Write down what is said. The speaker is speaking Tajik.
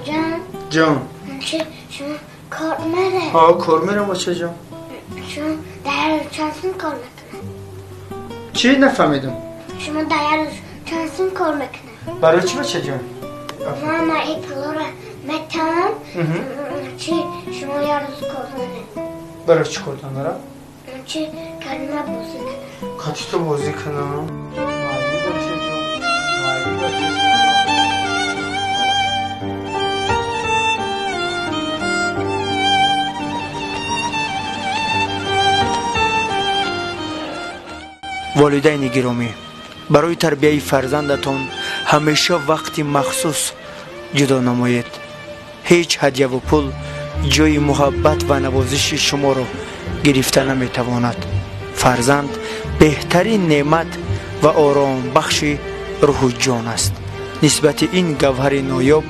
Can, Can. şunu korkmere. Ha kormerem açacağım. Şunu değer uçansın kormakına. Çiğ nefemedim. Şunu değer uçansın kormakına. Barı çim açacağım. Mama iplara metan. Şunu yarısı korkmere. Barı çıkordanlara. Kalma bozuk. Kaçtı bozukana. Mavi açacağım. Mavi açacağım. والدین گرامی، برای تربیت فرزندتان همیشه وقتی مخصوص جدا نمایید. هیچ هدیه و پول جای محبت و نوازش شما را گرفته نمیتواند. فرزند بهترین نعمت و آرام بخش روح و جان است. نسبت این گوهر نایاب